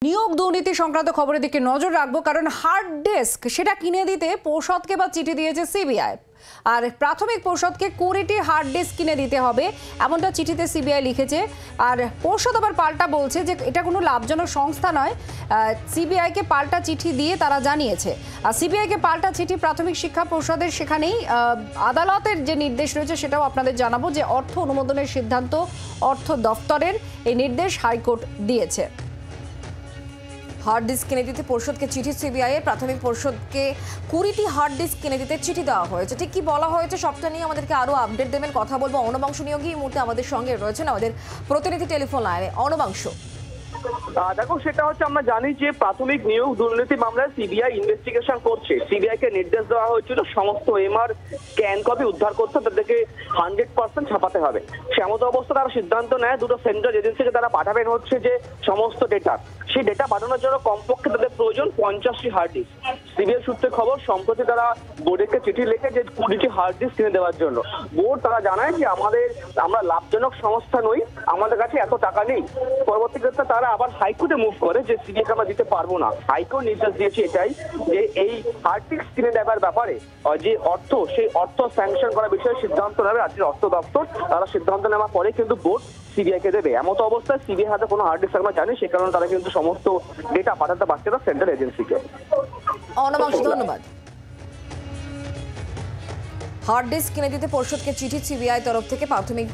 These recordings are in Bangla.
নিয়োগ দুর্নীতি সংক্রান্ত খবরের দিকে নজর রাখবো, কারণ হার্ড ডিস্ক সেটা কিনে দিতে পর্ষদকে বা চিঠি দিয়েছে সিবিআই। আর প্রাথমিক পর্ষদকে 20টি হার্ড ডিস্ক কিনে দিতে হবে, এমনটা চিঠিতে সিবিআই লিখেছে। আর পর্ষদ আবার পাল্টা বলছে যে এটা কোনো লাভজনক সংস্থা নয়। সিবিআইকে পাল্টা চিঠি দিয়ে তারা জানিয়েছে। আর সিবিআইকে পাল্টা চিঠি প্রাথমিক শিক্ষা পর্ষদের, সেখানেই আদালতের যে নির্দেশ রয়েছে সেটাও আপনাদের জানাবো যে অর্থ অনুমোদনের সিদ্ধান্ত অর্থ দফতরের, এই নির্দেশ হাইকোর্ট দিয়েছে। হার্ড ডিস্ক কিনে দিতে পর্ষদকে চিঠি সিবিআই এর। প্রাথমিক পর্ষদকে 20টি হার্ড ডিস্ক কিনে দিতে চিঠি দেওয়া হয়েছে। ঠিক কি বলা হয়েছে সবটা নিয়ে আমাদেরকে আরো আপডেট দেবেন, কথা বলবো অর্ণবাংশ নিয়োগী এই মুহূর্তে আমাদের সঙ্গে রয়েছেন, আমাদের প্রতিনিধি টেলিফোন লাইনে। অর্ণবাংশ, দেখো, সেটা হচ্ছে আমরা জানি যে প্রাথমিক নিয়োগ দুর্নীতি মামলায় সিবিআই ইনভেস্টিগেশন করছে। সিবিআই কে নির্দেশ দেওয়া হয়েছিল সমস্ত এমআর স্ক্যান কপি উদ্ধার করতে, তাদেরকে 100% ছাপাতে হবে। সেমত অবস্থা তারা সিদ্ধান্ত নেয় দুটো সেন্ট্রাল এজেন্সিকে তারা পাঠাবেন হচ্ছে যে সমস্ত ডেটা, সেই ডেটা পাঠানোর জন্য কমপক্ষে তাদের প্রয়োজন 50টি হার্ড ডিস্ক। সিবিআই সূত্রে খবর, সম্প্রতি তারা বোর্ডকে চিঠি লিখে যে 20টি হার্ড ডিস্ক কিনে দেওয়ার জন্য। বোর্ড তারা জানায় যে আমরা লাভজনক সংস্থা নই, আমাদের কাছে এত টাকা নেই। পরবর্তী ক্ষেত্রে তারা আবার হাইকোর্টে মুভ করে যে সিবিআইকে আমরা দিতে পারবো না। হাইকোর্ট নির্দেশ দিয়েছে এটাই যে এই হার্ড ডিস্ক কিনে দেওয়ার ব্যাপারে যে অর্থ, সেই অর্থ স্যাংশন করার বিষয়ে সিদ্ধান্ত নেবে রাজ্যের অর্থ দপ্তর। তারা সিদ্ধান্ত নেওয়ার পরে কিন্তু বোর্ড সিবিআই কে দেবে। এমত অবস্থায় সিবিআই হাতে কোনো হার্ড ডিস্ক আমরা জানি, সে কারণে তারা কিন্তু সমস্ত ডেটা পাঠাতে পারছে না সেন্ট্রাল এজেন্সিকে। অর্ণবাংশ, ধন্যবাদ। হার্ড ডিস্ক কিনে দিতে পর্ষদকে চিঠি সিবিআই তরফ থেকে। প্রাথমিক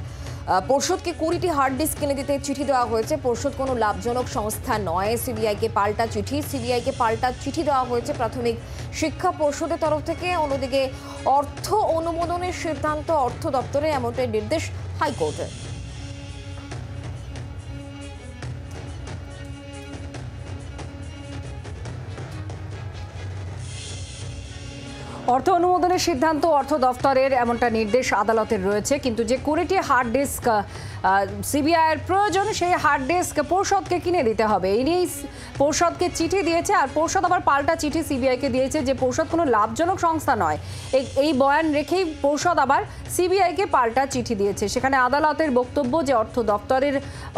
পর্ষদকে 20টি হার্ড ডিস্ক কিনে দিতে চিঠি দেওয়া হয়েছে। পর্ষদ কোনো লাভজনক সংস্থা নয়। সিবিআইকে পাল্টা চিঠি, সিবিআইকে পাল্টা চিঠি দেওয়া হয়েছে প্রাথমিক শিক্ষা পর্ষদের তরফ থেকে। অন্যদিকে অর্থ অনুমোদনের সিদ্ধান্ত অর্থ দপ্তরে, এমনটাই নির্দেশ হাইকোর্টের। অর্থ অনুমোদনের সিদ্ধান্ত অর্থ দফতরের, এমনটা নির্দেশ আদালতের রয়েছে। কিন্তু যে 20টি হার্ড ডিস্ক সিবিআইয়ের প্রয়োজন, সেই হার্ড ডিস্ক পর্ষদকে কিনে দিতে হবে। এই নিয়েই পর্ষদকে চিঠি দিয়েছে। আর পর্ষদ আবার পাল্টা চিঠি সিবিআইকে দিয়েছে যে পর্ষদ কোনো লাভজনক সংস্থা নয়। এই বয়ান রেখেই পর্ষদ আবার সিবিআইকে পাল্টা চিঠি দিয়েছে। সেখানে আদালতের বক্তব্য যে অর্থ দপ্তরের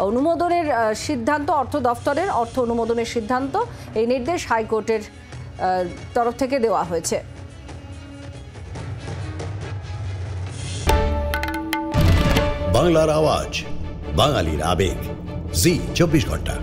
অনুমোদনের সিদ্ধান্ত, অর্থ দপ্তরের অর্থ অনুমোদনের সিদ্ধান্ত, এই নির্দেশ হাইকোর্টের তরফ থেকে দেওয়া হয়েছে। বাংলার আওয়াজ, বাঙালির আবেগ, জি 24 ঘন্টা।